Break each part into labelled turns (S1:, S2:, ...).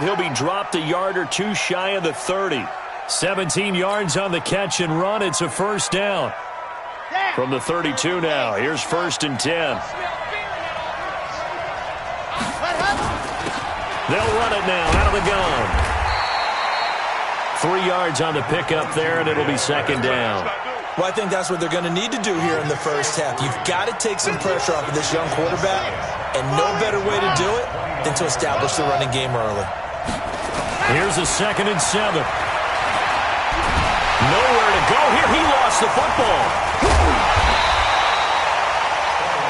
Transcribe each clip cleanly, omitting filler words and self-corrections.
S1: He'll be dropped a yard or two shy of the 30. 17 yards on the catch and run. It's a first down. From the 32 now. Here's 1st and 10. They'll run it now out of the gun. 3 yards on the pickup there, and it'll be 2nd down.
S2: Well, I think that's what they're going to need to do here in the first half. You've got to take some pressure off of this young quarterback, and no better way to do it than to establish the running game early.
S1: Here's a 2nd and 7. Nowhere to go here. He lost the football.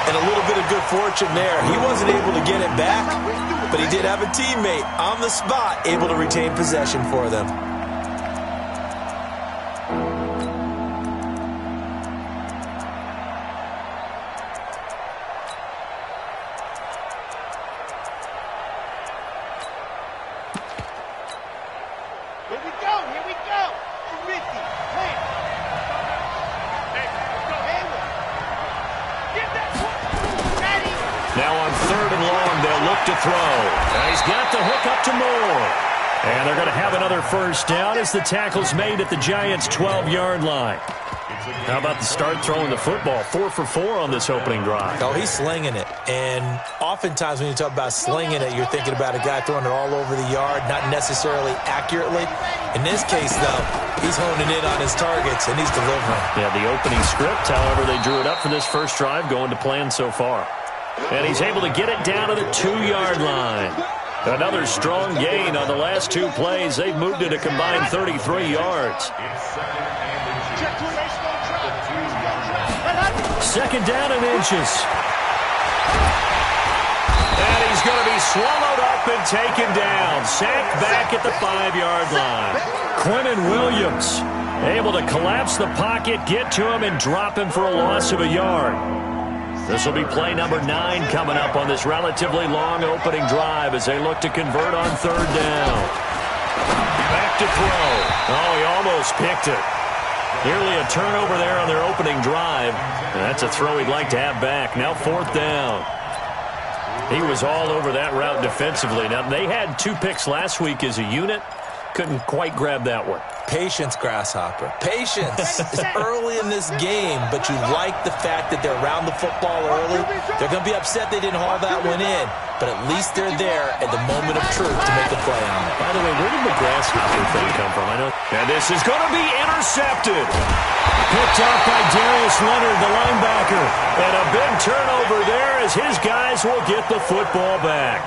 S2: And a little bit of good fortune there. He wasn't able to get it back, but he did have a teammate on the spot able to retain possession for them.
S1: First down as the tackle's made at the Giants' 12-yard line. How about the start throwing the football? 4 for 4 on this opening drive.
S2: Oh, he's slinging it. And oftentimes when you talk about slinging it, you're thinking about a guy throwing it all over the yard, not necessarily accurately. In this case, though, he's honing in on his targets, and he's delivering.
S1: Yeah, the opening script, however, they drew it up for this first drive, going to plan so far. And he's able to get it down to the 2-yard line. Another strong gain on the last 2 plays. They've moved it a combined 33 yards. 2nd down and inches. And he's going to be swallowed up and taken down. Sacked back at the 5-yard line. Quinnen Williams able to collapse the pocket, get to him, and drop him for a loss of a yard. This will be play number 9 coming up on this relatively long opening drive as they look to convert on 3rd down. Back to throw. Oh, he almost picked it. Nearly a turnover there on their opening drive. And that's a throw he'd like to have back. Now 4th down. He was all over that route defensively. Now, they had 2 picks last week as a unit. Couldn't quite grab that one.
S2: Patience, Grasshopper. Patience. It's early in this game, but you like the fact that they're around the football early. They're going to be upset they didn't haul that one in, but at least they're there at the moment of truth to make a play on it.
S1: By the way, where did the Grasshopper thing come from? I know. And this is going to be intercepted. Picked up by Darius Leonard, the linebacker. And a big turnover there as his guys will get the football back.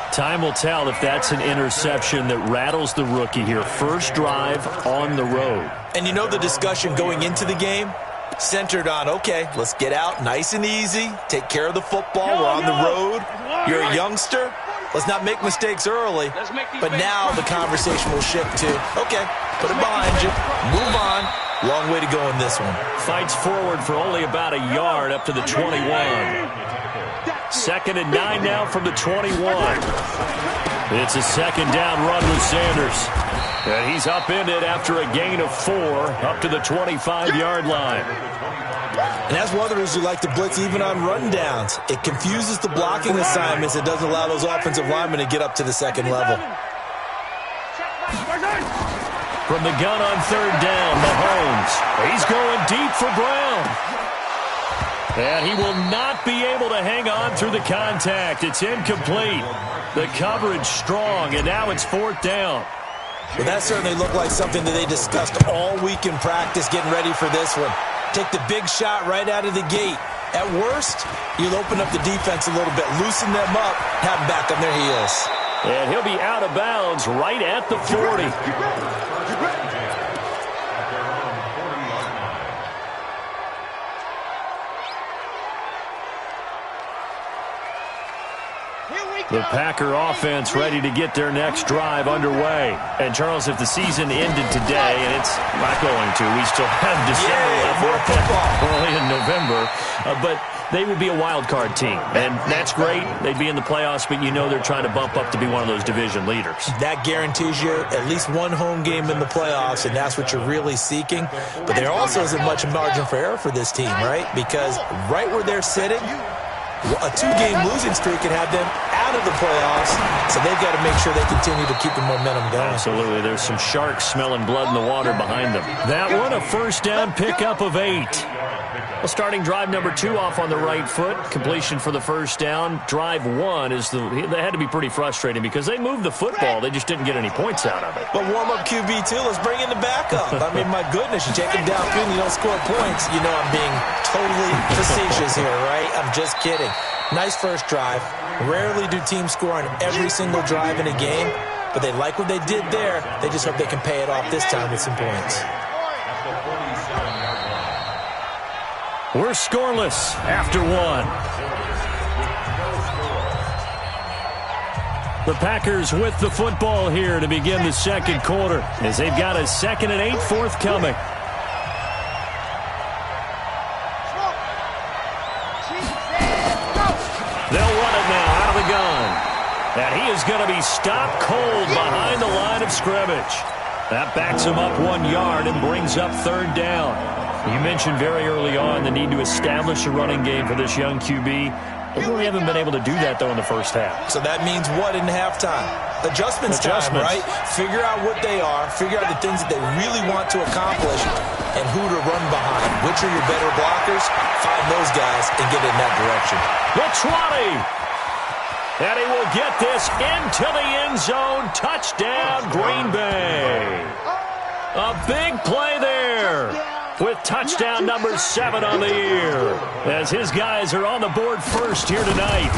S1: Time will tell if that's an interception that rattles the rookie here. First drive on the road.
S2: And you know the discussion going into the game? Centered on, okay, let's get out nice and easy, take care of the football, we're on the road. You're a youngster, let's not make mistakes early. But now the conversation will shift to, okay, put it behind you, move on. Long way to go in this one.
S1: Fights forward for only about a yard up to the 21. 2nd and 9 now from the 21. It's a 2nd down run with Sanders. And he's upended after a gain of 4 up to the 25-yard line.
S2: And that's one of the reasons you like to blitz even on rundowns. It confuses the blocking assignments. It doesn't allow those offensive linemen to get up to the 2nd level.
S1: From the gun on 3rd down, Mahomes. He's going deep for Brown. And he will not be able to hang on through the contact. It's incomplete. The coverage strong, and now it's 4th down.
S2: Well, that certainly looked like something that they discussed all week in practice getting ready for this one. Take the big shot right out of the gate. At worst, you'll open up the defense a little bit, loosen them up, have them back on their heels.
S1: And he'll be out of bounds right at the 40. The Packer offense ready to get their next drive underway. And, Charles, if the season ended today, and it's not going to, we still have December left, early in November, but they would be a wild card team. And that's great. They'd be in the playoffs, but you know they're trying to bump up to be one of those division leaders.
S2: That guarantees you at least one home game in the playoffs, and that's what you're really seeking. But there also isn't much margin for error for this team, right? Because right where they're sitting, A 2-game losing streak could have them out of the playoffs, so they've got to make sure they continue to keep the momentum going.
S1: Absolutely. There's some sharks smelling blood in the water behind them. That one, a first down pickup of 8. Well, starting drive number 2 off on the right foot. Completion for the first down. Drive 1 they had to be pretty frustrating because they moved the football. They just didn't get any points out of it.
S2: But warm-up QB, too. Let's bring in the backup. I mean, my goodness, you take him downfield and you don't score points. You know I'm being totally facetious here, right? I'm just kidding. Nice first drive. Rarely do teams score on every single drive in a game, but they like what they did there. They just hope they can pay it off this time with some points.
S1: We're scoreless after 1. The Packers with the football here to begin the second quarter as they've got a 2nd and 8 forthcoming. They'll run it now out of the gun. And he is going to be stopped cold behind the line of scrimmage. That backs him up 1 yard and brings up 3rd down. You mentioned very early on the need to establish a running game for this young QB. They really haven't been able to do that, though, in the first half.
S2: So that means what in halftime? Adjustments time, right? Figure out what they are, figure out the things that they really want to accomplish, and who to run behind. Which are your better blockers? Find those guys and get in that direction.
S1: The 20. And he will get this into the end zone. Touchdown, Green Bay. A big play there with touchdown number 7 on the year as his guys are on the board first here tonight.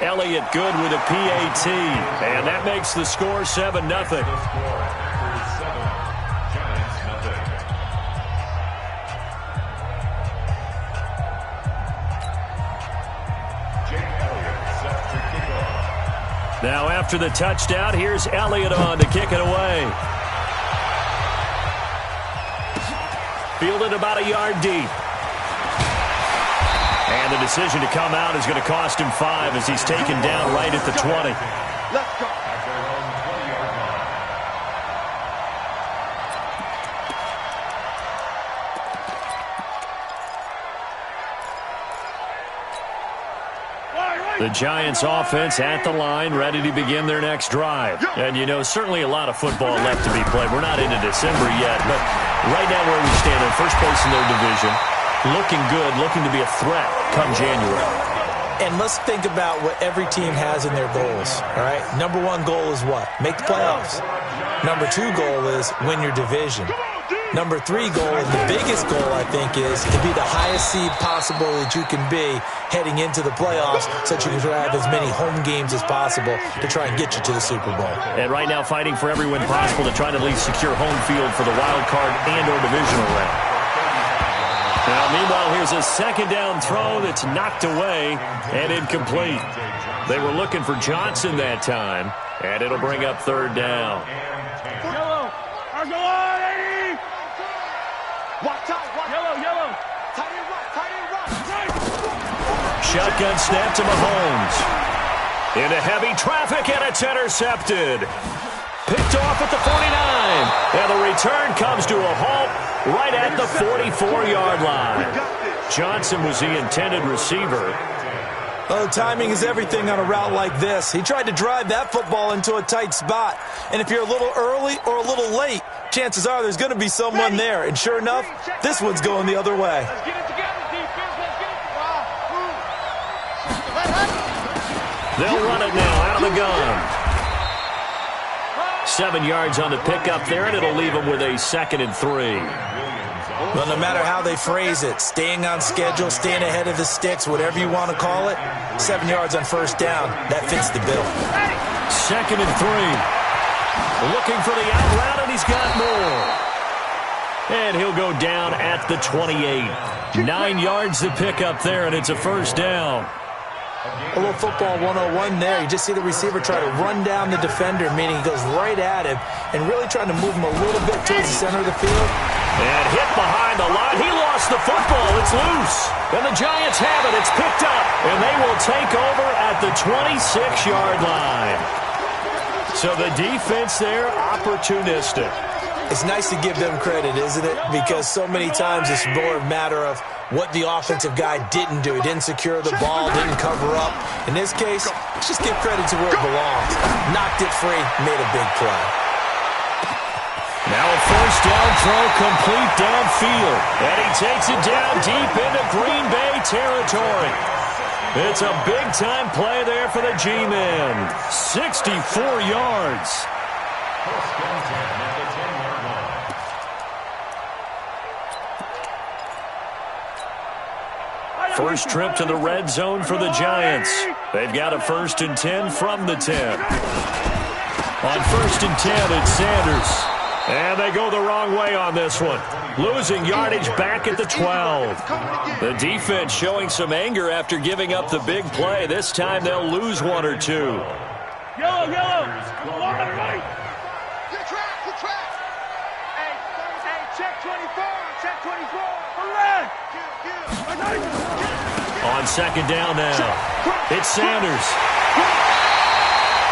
S1: Elliott good with a PAT, and that makes the score 7-0. Now after the touchdown, here's Elliott on to kick it away. Fielded about a yard deep. And the decision to come out is going to cost him 5 as he's taken down right at the 20.
S3: Let's go.
S1: The Giants offense at the line, ready to begin their next drive. And, you know, certainly a lot of football left to be played. We're not into December yet, but right now where we stand in first place in their division, looking good, looking to be a threat come January.
S2: And let's think about what every team has in their goals, all right? Number 1 goal is what? Make the playoffs. Number 2 goal is win your division. Number 3 goal, and the biggest goal, I think, is to be the highest seed possible that you can be heading into the playoffs so that you can have as many home games as possible to try and get you to the Super Bowl.
S1: And right now fighting for every win possible to try to at least secure home field for the wild card and or divisional round. Now, meanwhile, here's a 2nd down throw that's knocked away and incomplete. They were looking for Johnson that time, and it'll bring up 3rd down.
S3: Yellow. Yellow. Tight end right.
S1: Shotgun snap to Mahomes. Into heavy traffic, and it's intercepted. Picked off at the 49. And the return comes to a halt right at the 44-yard line. Johnson was the intended receiver.
S2: Oh, timing is everything on a route like this. He tried to drive that football into a tight spot. And if you're a little early or a little late, chances are there's going to be someone there. And sure enough, this one's going the other way.
S3: Let's get it together, defense. Let's get it.
S1: They'll run it now out of the gun. 7 yards on the pickup there, and it'll leave them with a 2nd and 3.
S2: Well, no matter how they phrase it, staying on schedule, staying ahead of the sticks, whatever you want to call it, 7 yards on first down, that fits the bill.
S1: 2nd and 3. Looking for the out route, and he's got more. And he'll go down at the 28. 9 yards to pick up there, and it's a first down.
S2: A little football 101 there. You just see the receiver try to run down the defender, meaning he goes right at him and really trying to move him a little bit towards the center of the field.
S1: And hit behind the line. He lost the football. It's loose. And the Giants have it. It's picked up. And they will take over at the 26-yard line. So the defense there, opportunistic.
S2: It's nice to give them credit, isn't it? Because so many times it's more a matter of what the offensive guy didn't do. He didn't secure the ball, didn't cover up. In this case, let's just give credit to where it belongs. Knocked it free, made a big play.
S1: Now a first down throw complete downfield. And he takes it down deep into Green Bay territory. It's a big-time play there for the G-Men. 64 yards. First trip to the red zone for the Giants. They've got a 1st and 10 from the 10. On 1st and 10, it's Sanders. And they go the wrong way on this one. Losing yardage back at the 12. The defense showing some anger after giving up the big play. This time they'll lose 1 or 2.
S3: Yellow, yellow. Come on, everybody. Good track. Hey, check 24. Check 24. Red.
S1: On 2nd down now, it's Sanders.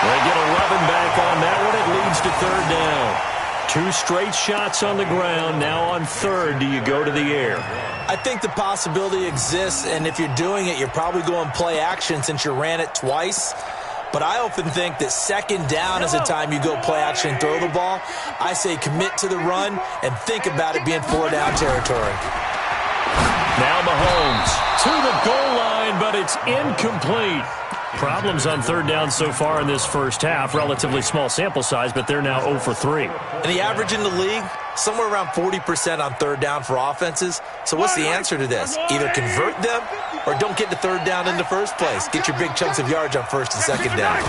S1: They get 11 back on that one. It leads to 3rd down. 2 straight shots on the ground. Now on 3rd, do you go to the air?
S2: I think the possibility exists, and if you're doing it, you're probably going play action since you ran it twice. But I often think that 2nd down is the time you go play action and throw the ball. I say commit to the run and think about it being 4-down territory.
S1: Now Mahomes to the goal line, but it's incomplete. Problems on 3rd down so far in this first half. Relatively small sample size, but they're now 0 for 3.
S2: And the average in the league, somewhere around 40% on 3rd down for offenses. So what's the answer to this? Either convert them or don't get to 3rd down in the first place. Get your big chunks of yards on 1st and 2nd down.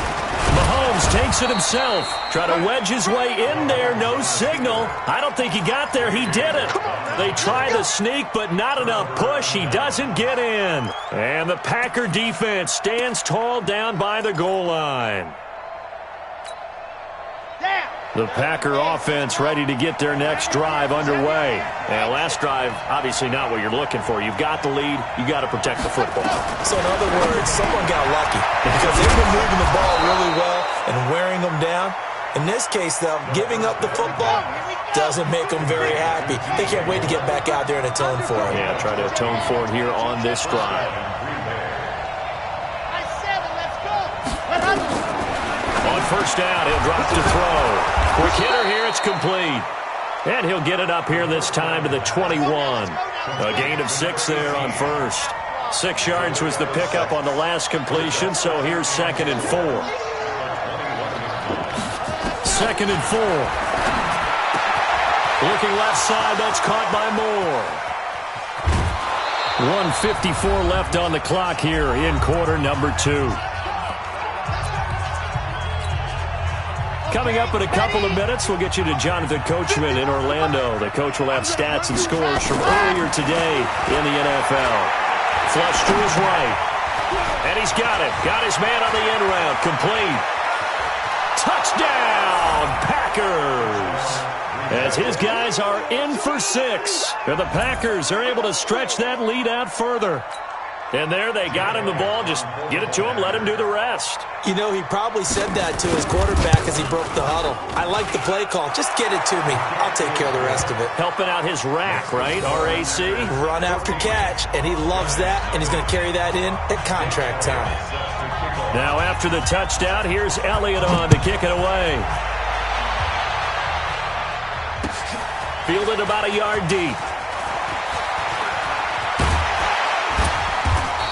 S1: Mahomes takes it himself. Try to wedge his way in there. No signal. I don't think he got there. He did it. They try the sneak, but not enough push. He doesn't get in. And the Packer defense stands tall down by the goal line. The Packer offense ready to get their next drive underway. And last drive, obviously not what you're looking for. You've got the lead. You got to protect the football.
S2: So in other words, someone got lucky because they've been moving the ball really well and wearing them down. In this case, though, giving up the football doesn't make them very happy. They can't wait to get back out there and atone for it.
S1: Yeah, try to atone for it here on this drive. On 1st down, he'll drop to throw. Quick hitter here, it's complete. And he'll get it up here this time to the 21. A gain of 6 there on 1st. 6 yards was the pickup on the last completion, so here's 2nd and 4. 2nd and 4. Looking left side, that's caught by Moore. 1:54 left on the clock here in quarter number 2. Coming up in a couple of minutes, we'll get you to Jonathan Coachman in Orlando. The coach will have stats and scores from earlier today in the NFL. Flush to his right. And he's got it. Got his man on the end route. Complete. Touchdown, Packers. As his guys are in for 6. And the Packers are able to stretch that lead out further. And there they got him the ball. Just get it to him, let him do the rest.
S2: You know, he probably said that to his quarterback as he broke the huddle. I like the play call. Just get it to me. I'll take care of the rest of it.
S1: Helping out his rack, right? R-A-C?
S2: Run after catch, and he loves that, and he's going to carry that in at contract time.
S1: Now after the touchdown, here's Elliott on to kick it away. Fielded about a yard deep.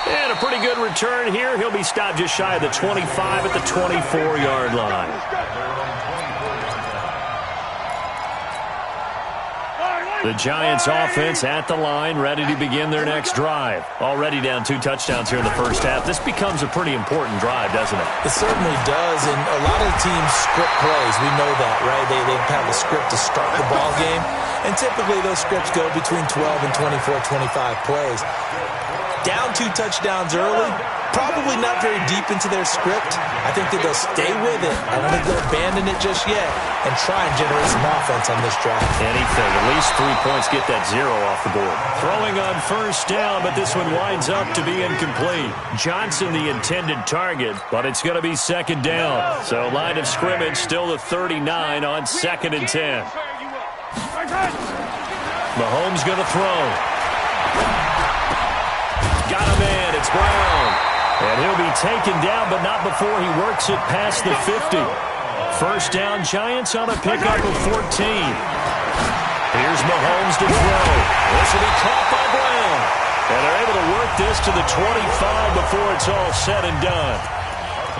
S1: And a pretty good return here. He'll be stopped just shy of the 25 at the 24-yard line. The Giants offense at the line, ready to begin their next drive. Already down 2 touchdowns here in the first half. This becomes a pretty important drive, doesn't it?
S2: It certainly does, and a lot of teams script plays. We know that, right? They have a script to start the ball game, and typically those scripts go between 12 and 24, 25 plays. Down 2 touchdowns early, probably not very deep into their script. I think that they'll stay with it. I don't think they'll abandon it just yet and try and generate some offense on this drive.
S1: Anything. At least 3 points, get that 0 off the board. Throwing on 1st down, but this one winds up to be incomplete. Johnson the intended target, but it's going to be 2nd down. So line of scrimmage still the 39 on 2nd and 10. Mahomes going to throw. got him in. It's Brown. And he'll be taken down, but not before he works it past the 50. First down, Giants on a pickup of 14. Here's Mahomes to throw. This will be caught by Brown. And they're able to work this to the 25 before it's all said and done.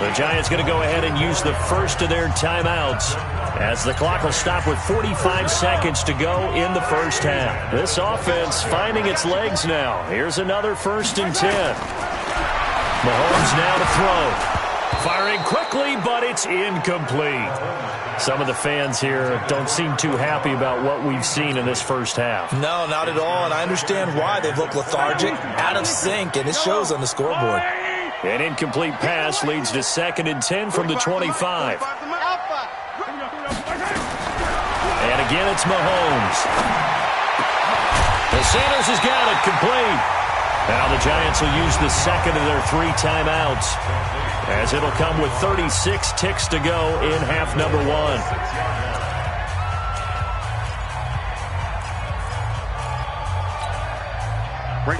S1: The Giants going to go ahead and use the first of their timeouts as the clock will stop with 45 seconds to go in the first half. This offense finding its legs now. Here's another 1st and 10. Mahomes now to throw. Firing quickly, but it's incomplete. Some of the fans here don't seem too happy about what we've seen in this first half.
S2: No, not at all, and I understand why. They've looked lethargic, out of sync, and it shows on the scoreboard.
S1: An incomplete pass leads to 2nd and 10 from the 25. And again, it's Mahomes. And Sanders has got it complete. Now the Giants will use the second of their 3 timeouts, as it'll come with 36 ticks to go in half number 1.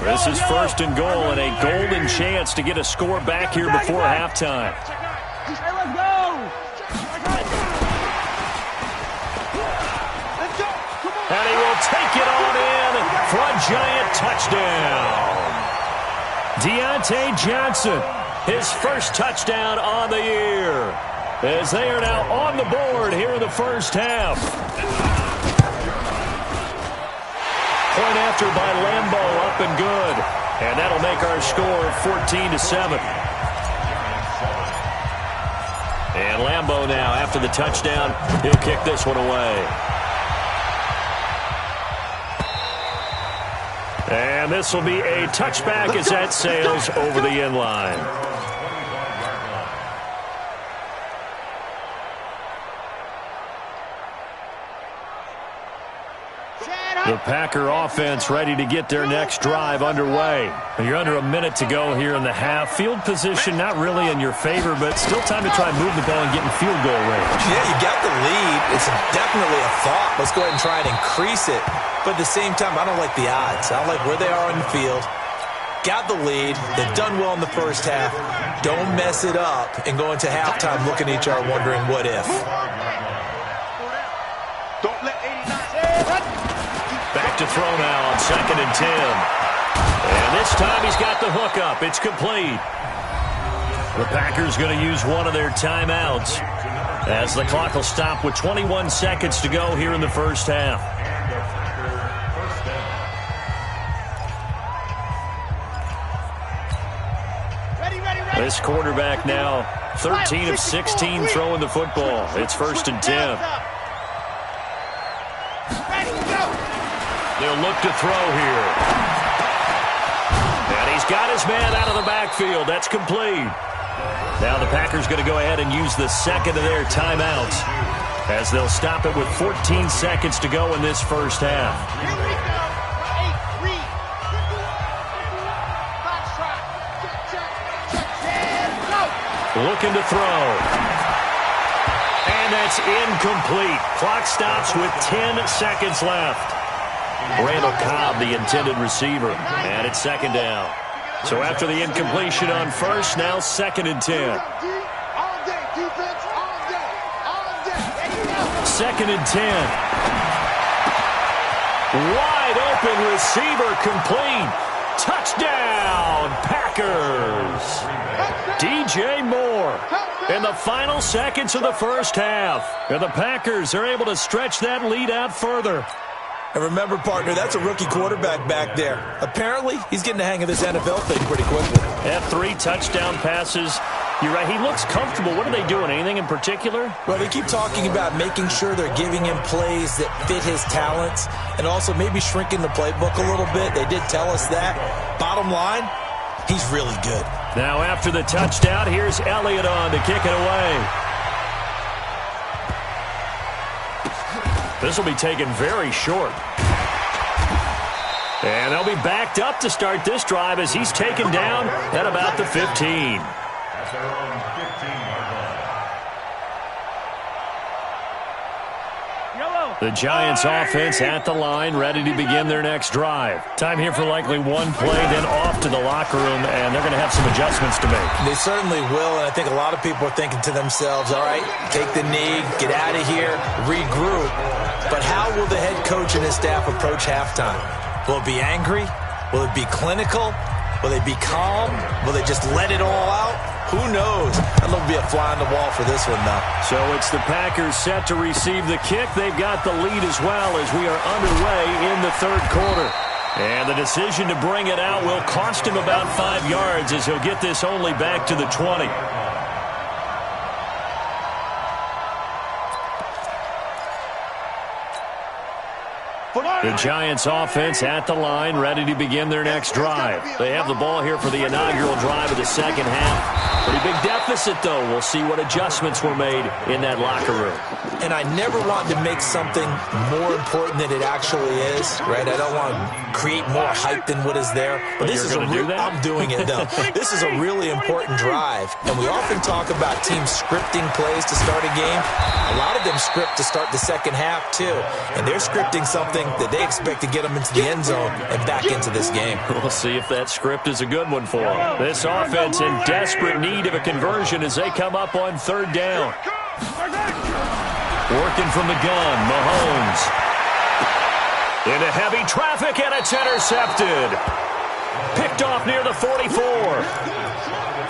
S1: This is 1st and goal, and a golden chance to get a score back here before halftime.
S3: Hey, let's go!
S1: And he will take it on in for a Giant touchdown. Deontay Johnson, his first touchdown on the year, as they are now on the board here in the first half. Point after by Lambeau, up and good. And that'll make our score 14-7. And Lambeau now, after the touchdown, he'll kick this one away. And this will be a touchback as that sails over the end line. The Packer offense ready to get their next drive underway. You're under a minute to go here in the half. Field position not really in your favor, but still time to try and move the ball and get in field goal range.
S2: Yeah, you got the lead. It's definitely a thought. Let's go ahead and try and increase it. But at the same time, I don't like the odds. I don't like where they are on the field. Got the lead. They've done well in the first half. Don't mess it up and go into halftime looking at each other wondering what if.
S3: Don't let 89.
S1: Back to throw now on 2nd and 10. And this time he's got the hook up. It's complete. The Packers going to use one of their timeouts as the clock will stop with 21 seconds to go here in the first half. This quarterback now 13 of 16 throwing the football. It's 1st and 10. They'll look to throw here. And he's got his man out of the backfield. That's complete. Now the Packers going to go ahead and use the second of their timeouts as they'll stop it with 14 seconds to go in this first half.
S3: Here we go. 8-3.
S1: Looking to throw. And that's incomplete. Clock stops with 10 seconds left. Randall Cobb, the intended receiver. And it's 2nd down. So after the incompletion on first, now 2nd and 10. 2nd and 10. Wide open receiver complete. Touchdown, Packers. DJ Moore in the final seconds of the first half. And the Packers are able to stretch that lead out further.
S2: And remember, partner, that's a rookie quarterback back there. Apparently, he's getting the hang of this NFL thing pretty quickly.
S1: Had 3 touchdown passes. You're right, he looks comfortable. What are they doing? Anything in particular?
S2: Well, they keep talking about making sure they're giving him plays that fit his talents and also maybe shrinking the playbook a little bit. They did tell us that. Bottom line, he's really good.
S1: Now after the touchdown, here's Elliott on to kick it away. This will be taken very short. And they'll be backed up to start this drive as he's taken down at about the 15.
S3: Yellow.
S1: The Giants offense at the line, ready to begin their next drive. Time here for likely one play, then off to the locker room, and they're going to have some adjustments to make.
S2: They certainly will, and I think a lot of people are thinking to themselves, all right, take the knee, get out of here, regroup. But how will the head coach and his staff approach halftime? Will it be angry? Will it be clinical? Will they be calm? Will they just let it all out? Who knows? I'd love to be a fly on the wall for this one, though.
S1: So it's the Packers set to receive the kick. They've got the lead as well as we are underway in the third quarter. And the decision to bring it out will cost him about 5 yards as he'll get this only back to the 20. The Giants offense at the line, ready to begin their next drive. They have the ball here for the inaugural drive of the second half. Pretty big deficit, though. We'll see what adjustments were made in that locker room.
S2: And I never want to make something more important than it actually is, right? I don't want to create more hype than what is there. But this is I'm doing it, though. This is a really important drive. And we often talk about teams scripting plays to start a game. A lot of them script to start the second half, too. And they're scripting something that they expect to get them into the end zone and back into this game.
S1: We'll see if that script is a good one for them. This offense in desperate need of a conversion as they come up on third down. Working from the gun, Mahomes. Into heavy traffic, and it's intercepted. Picked off near the 44.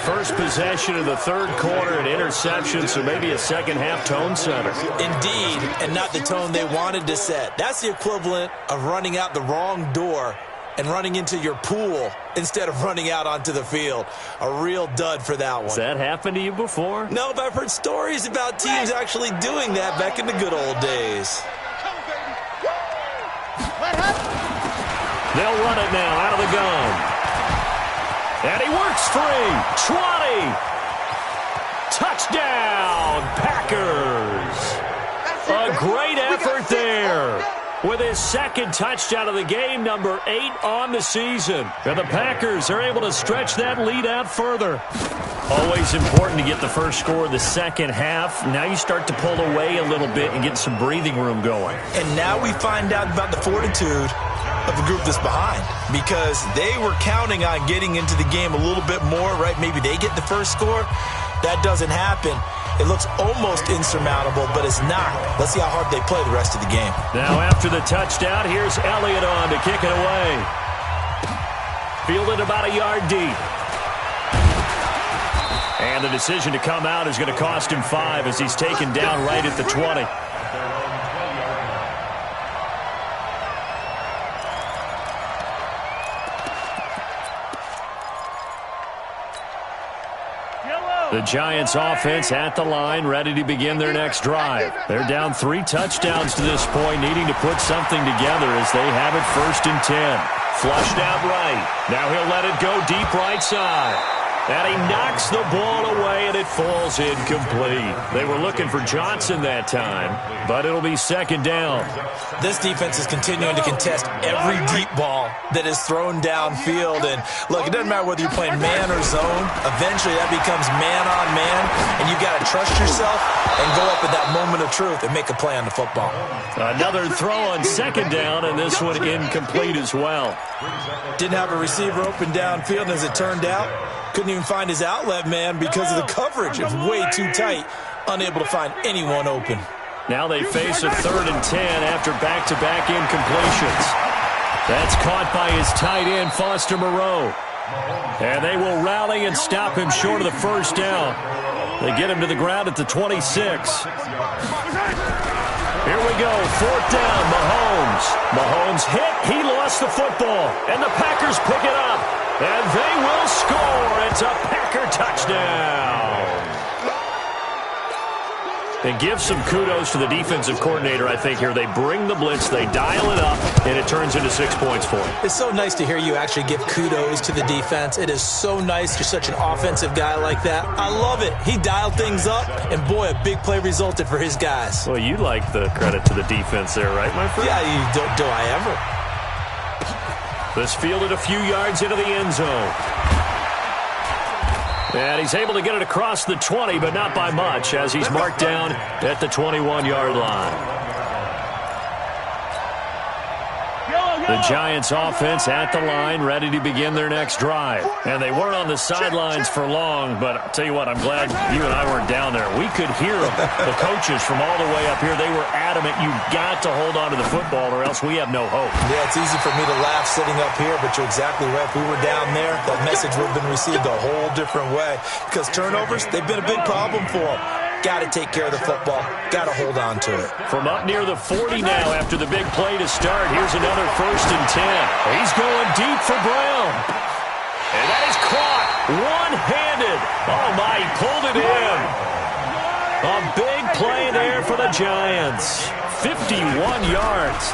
S1: First possession of the third quarter, an interception, so maybe a second-half tone setter.
S2: Indeed, and not the tone they wanted to set. That's the equivalent of running out the wrong door and running into your pool instead of running out onto the field. A real dud for that one.
S1: Has that happened to you before?
S2: No, but I've heard stories about teams actually doing that back in the good old days.
S1: They'll run it now out of the gun. And he works free. 20. Touchdown, Packers. A great effort there. With his second touchdown of the game, number 8 on the season. And the Packers are able to stretch that lead out further. Always important to get the first score of the second half. Now you start to pull away a little bit and get some breathing room going.
S2: And now we find out about the fortitude of the group that's behind, because they were counting on getting into the game a little bit more, right? Maybe they get the first score. That doesn't happen. It looks almost insurmountable, but it's not. Let's see how hard they play the rest of the game.
S1: Now after the touchdown, here's Elliott on to kick it away. Fielded about a yard deep. And the decision to come out is going to cost him 5 as he's taken down right at the 20. The Giants offense at the line, ready to begin their next drive. They're down 3 touchdowns to this point, needing to put something together as they have it 1st and 10. Flushed out right. Now he'll let it go deep right side. And he knocks the ball away, and it falls incomplete. They were looking for Johnson that time, but it'll be 2nd down.
S2: This defense is continuing to contest every deep ball that is thrown downfield. And, look, it doesn't matter whether you're playing man or zone. Eventually, that becomes man-on-man, and you've got to trust yourself and go up at that moment of truth and make a play on the football.
S1: Another throw on 2nd down, and this one incomplete as well.
S2: Didn't have a receiver open downfield, and as it turned out, couldn't even find his outlet man because of the coverage. It was way too tight, unable to find anyone open.
S1: Now they face a 3rd and 10 after back-to-back incompletions. That's caught by his tight end, Foster Moreau. And they will rally and stop him short of the 1st down. They get him to the ground at the 26. Here we go, 4th down, Mahomes. Mahomes hit, he lost the football, and the Packers pick it up. And they will score. It's a Packer touchdown. And give some kudos to the defensive coordinator, I think, here. They bring the blitz, they dial it up, and it turns into 6 points for him.
S2: It's so nice to hear you actually give kudos to the defense. It is so nice. You're such an offensive guy like that. I love it. He dialed things up, and boy, a big play resulted for his guys.
S1: Well, you like the credit to the defense there, right, my friend?
S2: Yeah, do I ever?
S1: This fielded a few yards into the end zone. And he's able to get it across the 20, but not by much, as he's marked down at the 21-yard line. The Giants offense at the line, ready to begin their next drive. And they weren't on the sidelines for long, but I'll tell you what, I'm glad you and I weren't down there. We could hear them. The coaches from all the way up here, they were adamant, you've got to hold on to the football or else we have no hope.
S2: Yeah, it's easy for me to laugh sitting up here, but you're exactly right. If we were down there, that message would have been received a whole different way. Because turnovers, they've been a big problem for them. Got to take care of the football. Got to hold on to it.
S1: From up near the 40 now after the big play to start. Here's another 1st and 10. He's going deep for Brown. And that is caught one-handed. Oh, my, he pulled it in. A big play there for the Giants. 51 yards.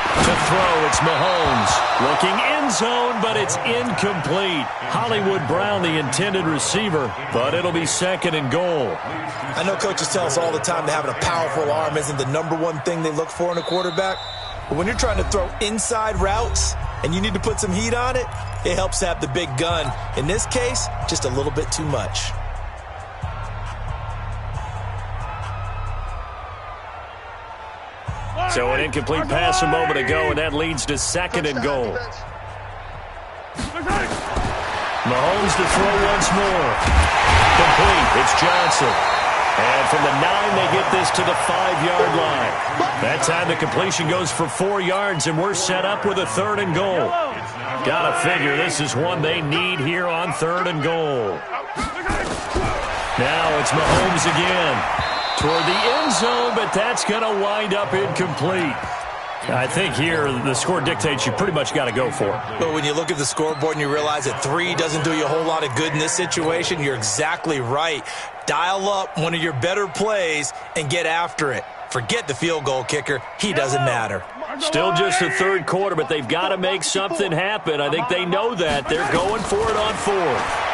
S1: To throw, it's Mahomes. Looking end zone, but it's incomplete. Hollywood Brown, the intended receiver, but it'll be 2nd and goal.
S2: I know coaches tell us all the time that having a powerful arm isn't the #1 thing they look for in a quarterback. But when you're trying to throw inside routes and you need to put some heat on it, it helps to have the big gun. In this case, just a little bit too much.
S1: So an incomplete pass a moment ago, and that leads to 2nd and goal. Mahomes to throw once more. Complete. It's Johnson. And from the 9, they get this to the 5-yard line. That time the completion goes for 4 yards, and we're set up with a 3rd and goal. Gotta figure this is one they need here on 3rd and goal. Now it's Mahomes again. Toward the end zone, but that's going to wind up incomplete. I think here the score dictates you pretty much got to go for it.
S2: But when you look at the scoreboard and you realize that 3 doesn't do you a whole lot of good in this situation, you're exactly right. Dial up one of your better plays and get after it. Forget the field goal kicker. He doesn't matter.
S1: Still just the 3rd quarter, but they've got to make something happen. I think they know that. They're going for it on 4th.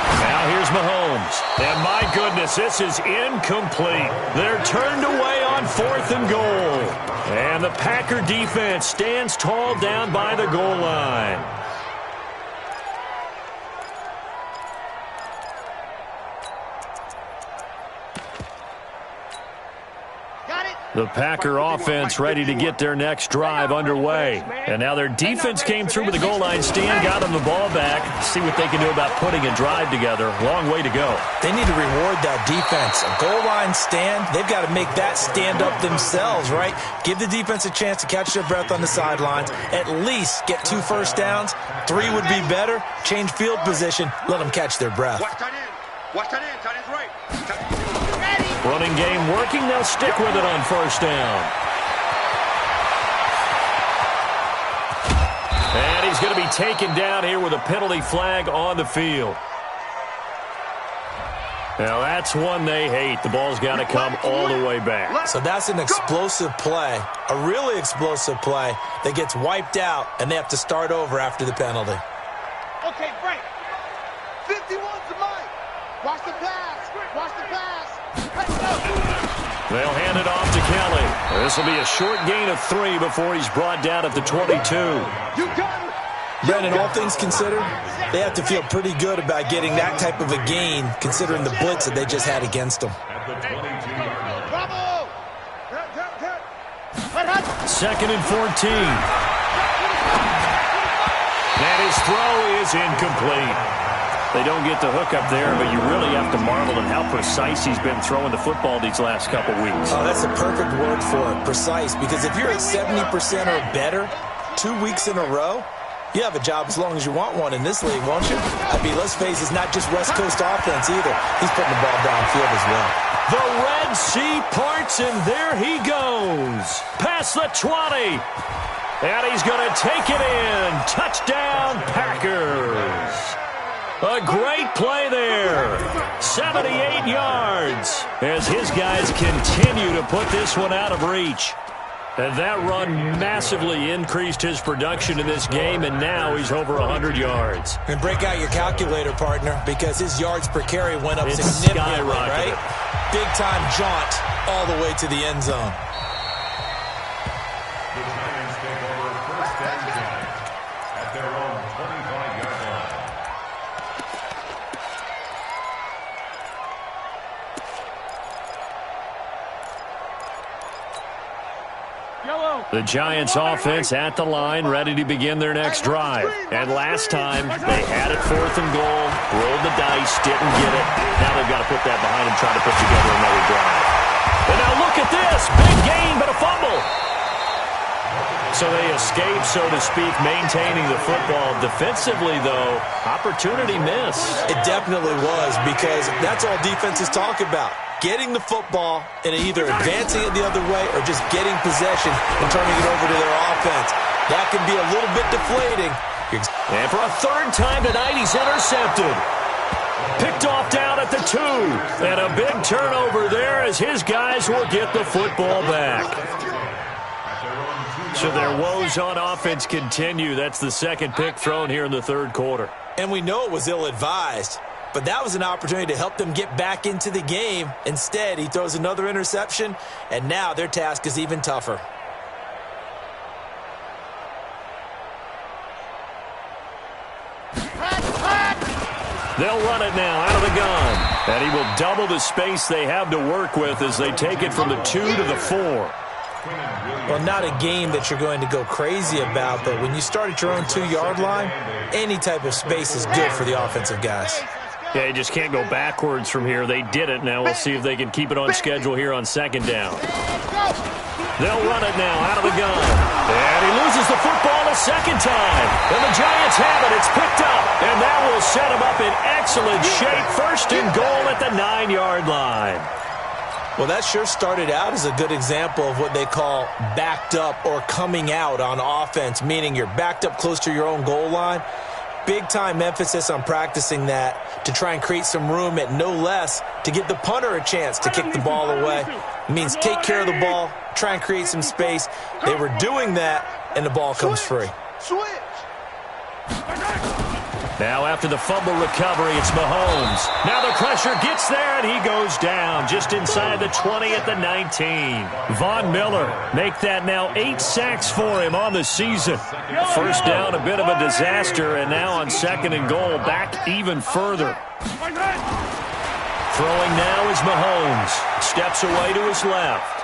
S1: Now here's Mahomes. And my goodness, this is incomplete. They're turned away on 4th and goal. And the Packer defense stands tall down by the goal line. The Packer offense ready to get their next drive underway. And now their defense came through with the goal line stand, got them the ball back. See what they can do about putting a drive together. Long way to go.
S2: They need to reward that defense. A goal line stand, they've got to make that stand up themselves, right? Give the defense a chance to catch their breath on the sidelines. At least get 2 first downs. 3 would be better. Change field position. Let them catch their breath.
S3: Watch tight end. Watch tight end. Tight end's right.
S1: Running game working. They'll stick with it on 1st down. And he's going to be taken down here with a penalty flag on the field. Now that's one they hate. The ball's got to come all the way back.
S2: So that's an explosive play, a really explosive play that gets wiped out, and they have to start over after the penalty.
S3: Okay, break. 51's the mic. Watch the pass. Watch the pass. Let's go.
S1: They'll hand it off to Kelly. This will be a short gain of 3 before he's brought down at the 22.
S3: You got it.
S2: Brandon, all things considered, they have to feel pretty good about getting that type of a gain, considering the blitz that they just had against them.
S3: Bravo.
S1: 2nd and 14. And his throw is incomplete. They don't get the hook up there, but you really have to marvel at how precise he's been throwing the football these last couple weeks.
S2: Oh, that's a perfect word for it, precise, because if you're at 70% or better 2 weeks in a row, you have a job as long as you want one in this league, won't you? I mean, let's face it, it's not just West Coast offense either. He's putting the ball downfield as well.
S1: The Red Sea parts, and there he goes. Past the 20. And he's going to take it in. Touchdown, Packers. A great play there. 78 yards as his guys continue to put this one out of reach. And that run massively increased his production in this game, and now he's over 100 yards.
S2: And break out your calculator, partner, because his yards per carry went up significantly, right? Big-time jaunt all the way to the end zone.
S4: The Giants take over 1st and 10 at their own 25-yard line.
S1: The Giants offense at the line, ready to begin their next drive. And last time, they had it 4th and goal, rolled the dice, didn't get it. Now they've got to put that behind them, try to put together another drive. And now look at this. Big gain, but a fumble. So they escape, so to speak, maintaining the football. Defensively, though, opportunity missed.
S2: It definitely was, because that's all defenses talk about. Getting the football and either advancing it the other way or just getting possession and turning it over to their offense. That can be a little bit deflating.
S1: And for a 3rd time tonight, he's intercepted. Picked off down at the 2. And a big turnover there as his guys will get the football back. So their woes on offense continue. That's the 2nd pick thrown here in the 3rd quarter.
S2: And we know it was ill-advised. But that was an opportunity to help them get back into the game. Instead, he throws another interception, and now their task is even tougher.
S1: They'll run it now out of the gun. And he will double the space they have to work with as they take it from the 2 to the 4.
S2: Well, not a game that you're going to go crazy about, but when you start at your own 2-yard line, any type of space is good for the offensive guys.
S1: Yeah, you just can't go backwards from here. They did it. Now we'll see if they can keep it on schedule here on 2nd down. They'll run it now out of the gun. And he loses the football a 2nd time. And the Giants have it. It's picked up. And that will set him up in excellent shape. 1st and goal at the 9-yard line.
S2: Well, that sure started out as a good example of what they call backed up or coming out on offense, meaning you're backed up close to your own goal line. Big-time emphasis on practicing that to try and create some room at no less to give the punter a chance to kick the ball away. It means take care of the ball, try and create some space. They were doing that, and the ball comes free.
S3: Switch.
S1: Now after the fumble recovery, it's Mahomes. Now the pressure gets there, and he goes down just inside the 20 at the 19. Von Miller make that now 8 sacks for him on the season. 1st down, a bit of a disaster, and now on 2nd and goal, back even further. Throwing now is Mahomes. Steps away to his left.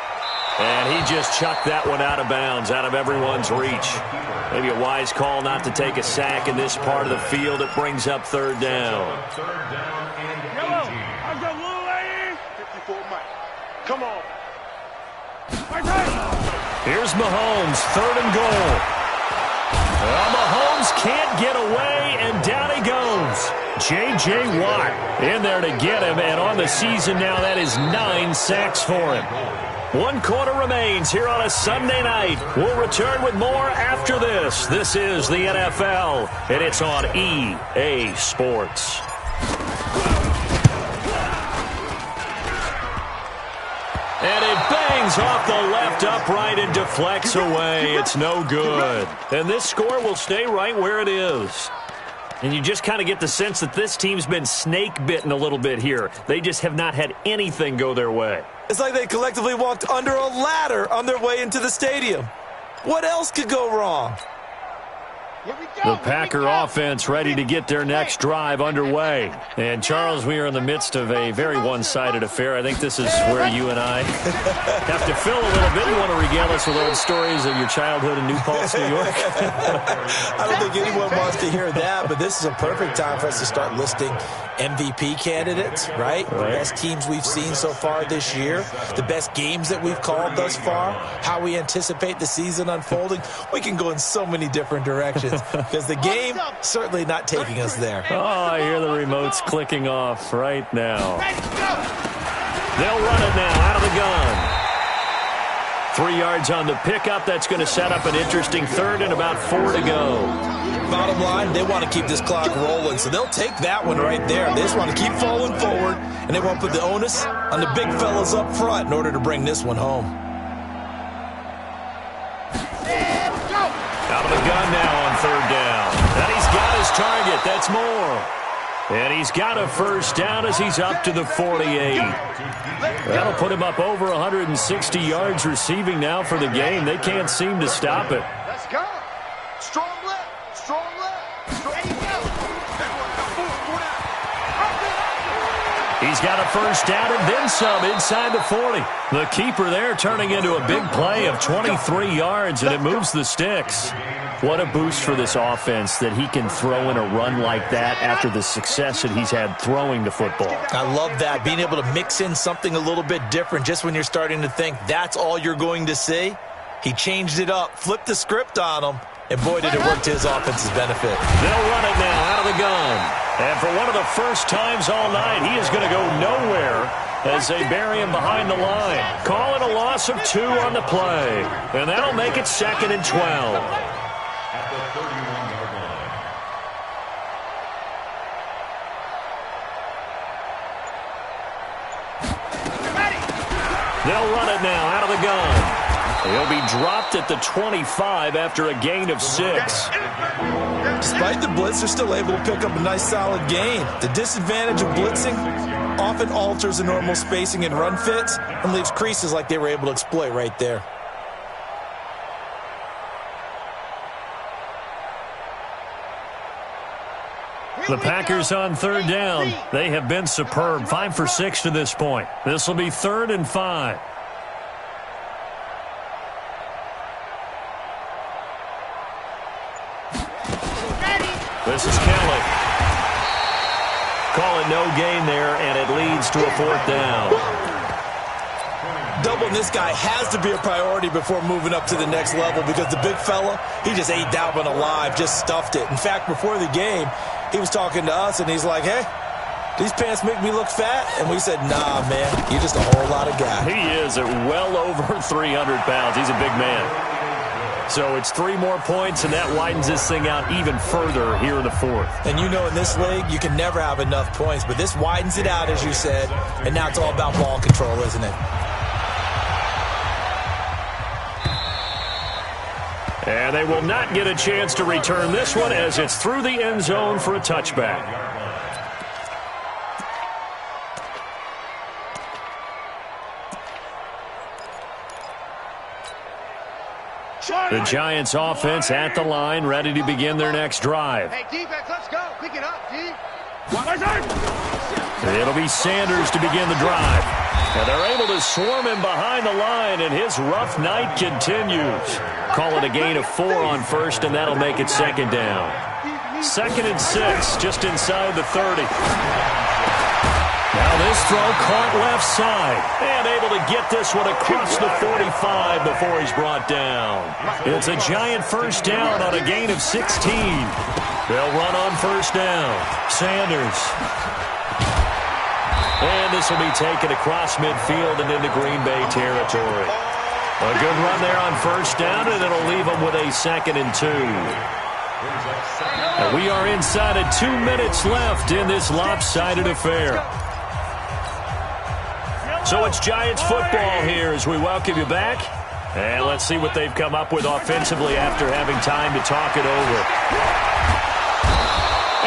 S1: And he just chucked that one out of bounds, out of everyone's reach. Maybe a wise call not to take a sack in this part of the field. It brings up 3rd down.
S3: 54 Mike. Come on.
S1: Here's Mahomes, 3rd and goal. Well, Mahomes can't get away, and down he goes. J.J. Watt in there to get him, and on the season now, that is 9 sacks for him. 1 quarter remains here on a Sunday night. We'll return with more after this. This is the NFL, and it's on EA Sports. And it bangs off the left upright and deflects away. It's no good. And this score will stay right where it is. And you just kind of get the sense that this team's been snake-bitten a little bit here. They just have not had anything go their way.
S2: It's like they collectively walked under a ladder on their way into the stadium. What else could go wrong?
S1: The Packer offense ready to get their next drive underway. And, Charles, we are in the midst of a very one-sided affair. I think this is where you and I have to fill a little bit. You want to regale us with old stories of your childhood in New Paltz, New York?
S2: I don't think anyone wants to hear that, but this is a perfect time for us to start listing MVP candidates, right? The best teams we've seen so far this year, the best games that we've called thus far, how we anticipate the season unfolding. We can go in so many different directions because the game certainly not taking us there.
S1: Oh, I hear the remotes clicking off right now. They'll run it now out of the gun. 3 yards on the pickup. That's going to set up an interesting 3rd and about 4 to go.
S2: Bottom line, they want to keep this clock rolling, so they'll take that one right there. They just want to keep falling forward, and they want to put the onus on the big fellas up front in order to bring this one home.
S1: Out of the gun now on 3rd down. And he's got his target. That's more. And he's got a 1st down as he's up to the 48. That'll put him up over 160 yards receiving now for the game. They can't seem to stop it.
S3: Let's go. Strong left. Strong left. There you go.
S1: He's got a first down and then some inside the 40. The keeper there turning into a big play of 23 yards, and it moves the sticks. What a boost for this offense that he can throw in a run like that after the success that he's had throwing the football.
S2: I love that, being able to mix in something a little bit different just when you're starting to think that's all you're going to see. He changed it up, flipped the script on him, and boy, did it work to his offense's benefit.
S1: They'll run it now out of the gun. And for one of the first times all night, he is going to go nowhere as they bury him behind the line. Call it a loss of 2 on the play. And that'll make it 2nd and 12.
S4: At the 31-yard line.
S1: They'll run it now out of the gun. He'll be dropped at the 25 after a gain of 6.
S2: Despite the blitz, they're still able to pick up a nice solid gain. The disadvantage of blitzing often alters the normal spacing and run fits and leaves creases like they were able to exploit right there.
S1: The Packers on 3rd down. They have been superb. 5 for 6 to this point. This will be 3rd and 5. This is Kelly. Call it no gain there, and it leads to a 4th down.
S2: Doubling this guy has to be a priority before moving up to the next level because the big fella, he just ate that one alive, just stuffed it. In fact, before the game, he was talking to us, and he's like, hey, these pants make me look fat? And we said, nah, man, you're just a whole lot of guy.
S1: He is at well over 300 pounds. He's a big man. So it's 3 more points, and that widens this thing out even further here in the 4th.
S2: And you know in this league, you can never have enough points, but this widens it out, as you said, and now it's all about ball control, isn't it?
S1: And they will not get a chance to return this one as it's through the end zone for a touchback. The Giants offense at the line, ready to begin their next drive.
S3: Hey, defense, let's go. Pick it up, D.
S1: It'll be Sanders to begin the drive. And they're able to swarm him behind the line, and his rough night continues. Call it a gain of 4 on 1st, and that'll make it 2nd down. 2nd and 6, just inside the 30. Now this throw caught left side, and able to get this one across the 45 before he's brought down. It's a Giant 1st down on a gain of 16. They'll run on 1st down. Sanders. And this will be taken across midfield and into Green Bay territory. A good run there on 1st down, and it'll leave them with a 2nd and 2. And we are inside of 2 minutes left in this lopsided affair. So it's Giants football here as we welcome you back. And let's see what they've come up with offensively after having time to talk it over.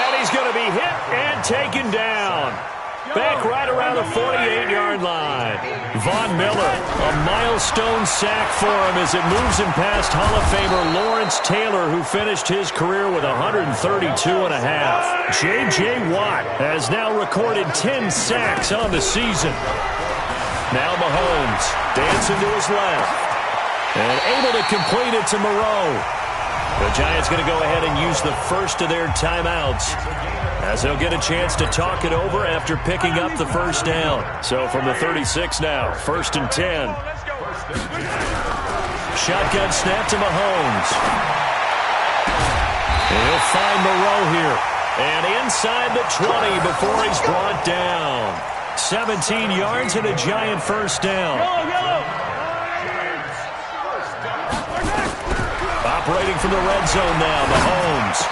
S1: And he's going to be hit and taken down. Back right around the 48-yard line. Von Miller, a milestone sack for him as it moves him past Hall of Famer Lawrence Taylor, who finished his career with 132.5. J.J. Watt has now recorded 10 sacks on the season. Now Mahomes dancing to his left and able to complete it to Moreau. The Giants going to go ahead and use the first of their timeouts as they'll get a chance to talk it over after picking up the 1st down. So from the 36 now, 1st and 10. Shotgun snap to Mahomes. And he'll find Moreau here. And inside the 20 before he's brought down. 17 yards and a Giant 1st down. Operating from the red zone now, Mahomes.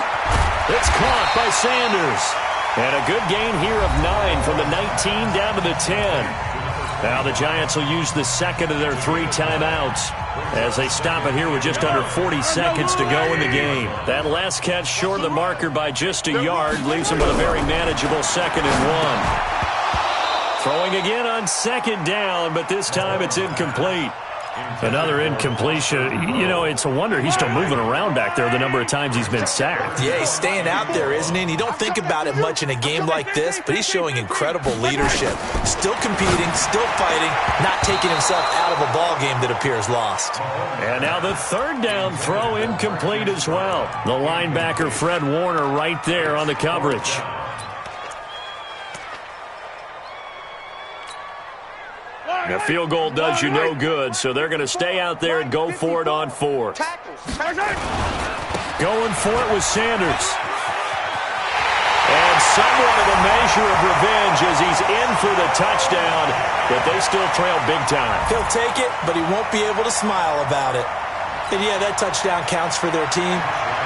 S1: It's caught by Sanders. And a good gain here of 9 from the 19 down to the 10. Now the Giants will use the 2nd of their 3 timeouts as they stop it here with just under 40 seconds to go in the game. That last catch short of the marker by just a yard leaves them with a very manageable 2nd and 1. Throwing again on 2nd down, but this time it's incomplete. Another incompletion. You know, it's a wonder he's still moving around back there the number of times he's been sacked.
S2: Yeah, he's staying out there, isn't he? And you don't think about it much in a game like this, but he's showing incredible leadership. Still competing, still fighting, not taking himself out of a ball game that appears lost.
S1: And now the third down throw incomplete as well. The linebacker, Fred Warner, right there on the coverage. The field goal does you no good, so they're going to stay out there and go for it on 4th. Going for it with Sanders. And somewhat of a measure of revenge as he's in for the touchdown, but they still trail big time.
S2: He'll take it, but he won't be able to smile about it. And yeah, that touchdown counts for their team,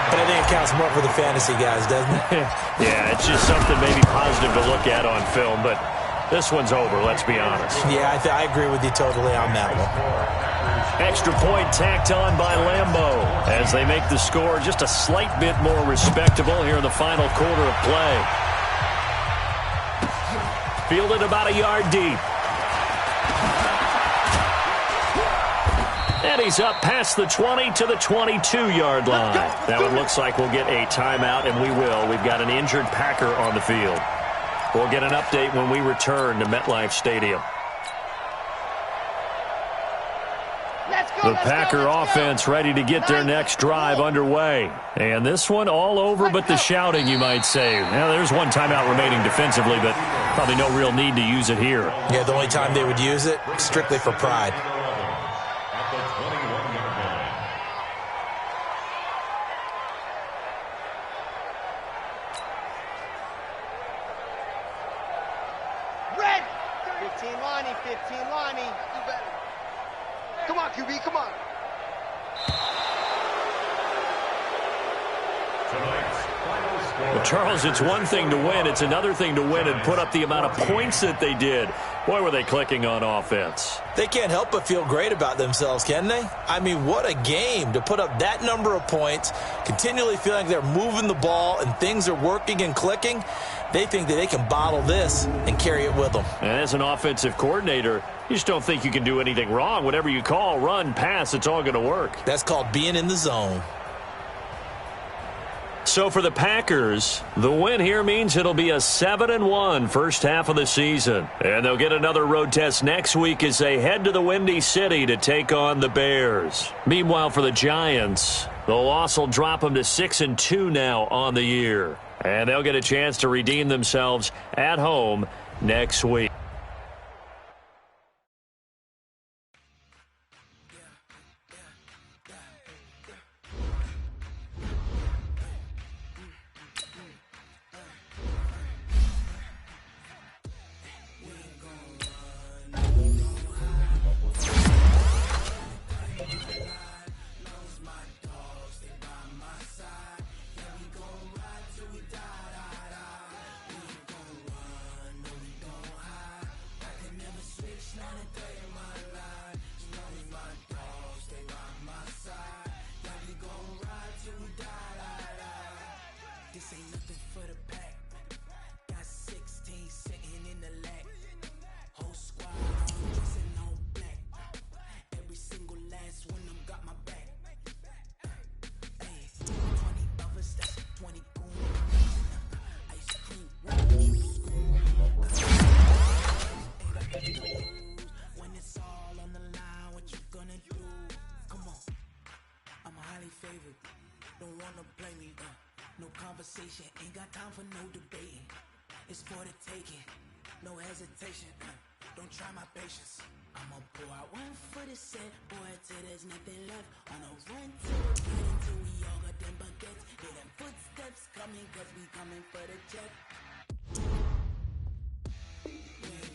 S2: but I think it counts more for the fantasy guys, doesn't it?
S1: Yeah, it's just something maybe positive to look at on film, but this one's over, let's be honest.
S2: Yeah, I agree with you totally on that one.
S1: Extra point tacked on by Lambeau as they make the score just a slight bit more respectable here in the final quarter of play. Fielded about a yard deep. And he's up past the 20 to the 22-yard line. That one looks like we'll get a timeout, and we will. We've got an injured Packer on the field. We'll get an update when we return to MetLife Stadium. The Packer offense ready to get their next drive underway. And this one all over but the shouting, you might say. Now, there's one timeout remaining defensively, but probably no real need to use it here.
S2: Yeah, the only time they would use it, strictly for pride.
S3: Come on, QB, come on.
S1: Well, Charles, it's one thing to win. It's another thing to win and put up the amount of points that they did. Boy, were they clicking on offense.
S2: They can't help but feel great about themselves, can they? I mean, what a game to put up that number of points, continually feeling they're moving the ball and things are working and clicking. They think that they can bottle this and carry it with them.
S1: And as an offensive coordinator, you just don't think you can do anything wrong. Whatever you call, run, pass, it's all going to work.
S2: That's called being in the zone.
S1: So for the Packers, the win here means it'll be a 7-1 first half of the season. And they'll get another road test next week as they head to the Windy City to take on the Bears. Meanwhile, for the Giants, the loss will drop them to 6-2 now on the year. And they'll get a chance to redeem themselves at home next week.
S5: Ain't got time for no debating. It's for the taking. No hesitation. Don't try my patience. I'ma pour out one for the set, boy, till there's nothing left. On a run to the right until we all got them baguettes. Hear them footsteps coming, cause we coming for the check. We ain't